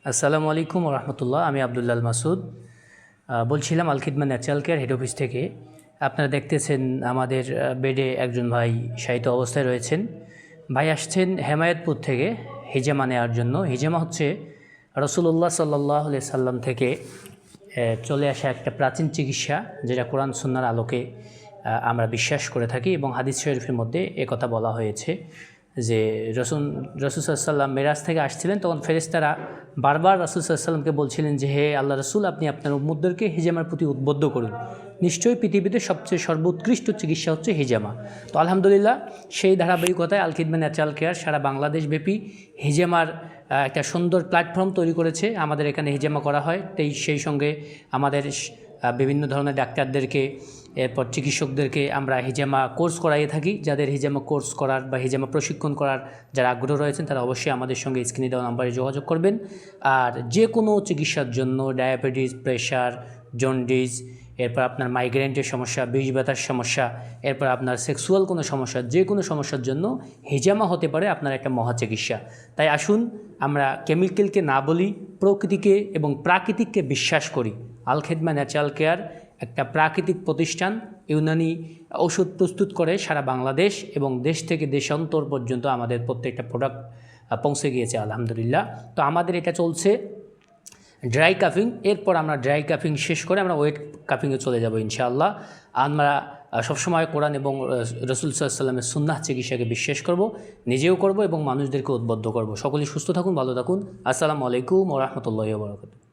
আসসালামু আলাইকুম রহমতুল্লাহ। আমি আবদুল্লাল মাসুদ বলছিলাম Al Khidma natural care head office থেকে। আপনারা দেখতেছেন আমাদের বেডে একজন ভাই শায়িত অবস্থায় রয়েছেন। ভাই আসছেন হেমায়েতপুর থেকে হিজামা নেওয়ার জন্য। হিজামা হচ্ছে রসুল্লাহ সাল্লাল্লাহু আলাইহি সাল্লাম থেকে চলে আসা একটা প্রাচীন চিকিৎসা, যেটা কোরআন সুন্নাহর আলোকে আমরা বিশ্বাস করে থাকি এবং হাদিস শরীফের মধ্যে একথা বলা হয়েছে যে রসুল সাল্লাম মেরাজ থেকে আসছিলেন, তখন ফেরেশতারা বারবার রাসূল সাল্লামকে বলছিলেন যে, হে আল্লাহ রসুল, আপনি আপনার উম্মতদেরকে হিজামার প্রতি উদ্বুদ্ধ করুন। নিশ্চয়ই পৃথিবীতে সবচেয়ে সর্বোৎকৃষ্ট চিকিৎসা হচ্ছে হিজামা। তো আলহামদুলিল্লাহ, সেই ধারাবাহিকতায় আল খিদমা ন্যাচারাল কেয়ার সারা বাংলাদেশব্যাপী হিজামার একটা সুন্দর প্ল্যাটফর্ম তৈরি করেছে। আমাদের এখানে হিজামা করা হয়, সেই সঙ্গে আমাদের বিভিন্ন ধরনের ডাক্তারদেরকে, এরপর চিকিৎসকদেরকে আমরা হিজামা কোর্স করাইয়ে থাকি। যাদের হিজামা কোর্স করার বা হিজামা প্রশিক্ষণ করার যারা আগ্রহ রয়েছেন, তারা অবশ্যই আমাদের সঙ্গে স্ক্রিনে দেওয়া নাম্বারে যোগাযোগ করবেন। আর যে কোনো চিকিৎসার জন্য, ডায়াবেটিস, প্রেশার, জন্ডিস, এরপর আপনার মাইগ্রেনের সমস্যা, বিষ ব্যথার সমস্যা, এরপর আপনার সেক্সুয়াল কোনো সমস্যা, যে কোনো সমস্যার জন্য হিজামা হতে পারে আপনার একটা মহা চিকিৎসা। তাই আসুন, আমরা কেমিক্যালকে না বলি, প্রকৃতিকে এবং প্রাকৃতিককে বিশ্বাস করি। আল খিদমা ন্যাচারাল কেয়ার একটা প্রাকৃতিক প্রতিষ্ঠান, ইউনানি ওষুধ প্রস্তুত করে সারা বাংলাদেশ এবং দেশ থেকে দেশান্তর পর্যন্ত আমাদের প্রত্যেকটা প্রোডাক্ট পৌঁছে গিয়েছে আলহামদুলিল্লাহ। তো আমাদের এটা চলছে ড্রাই কাফিং, এরপর আমরা ড্রাই কাফিং শেষ করে আমরা ওয়েট কাফিংয়ে চলে যাব ইনশাআল্লাহ। আমরা সবসময় কোরআন এবং রসুল সাল্লাল্লাহু আলাইহি ওয়াসাল্লামের সুন্নাহ চিকিৎসাকে বিশ্বাস করব, নিজেও করব এবং মানুষদেরকে উদ্বুদ্ধ করব। সকলেই সুস্থ থাকুন, ভালো থাকুন। আসসালামু আলাইকুম ওয়া রাহমাতুল্লাহি ওয়া বারাকাতুহু।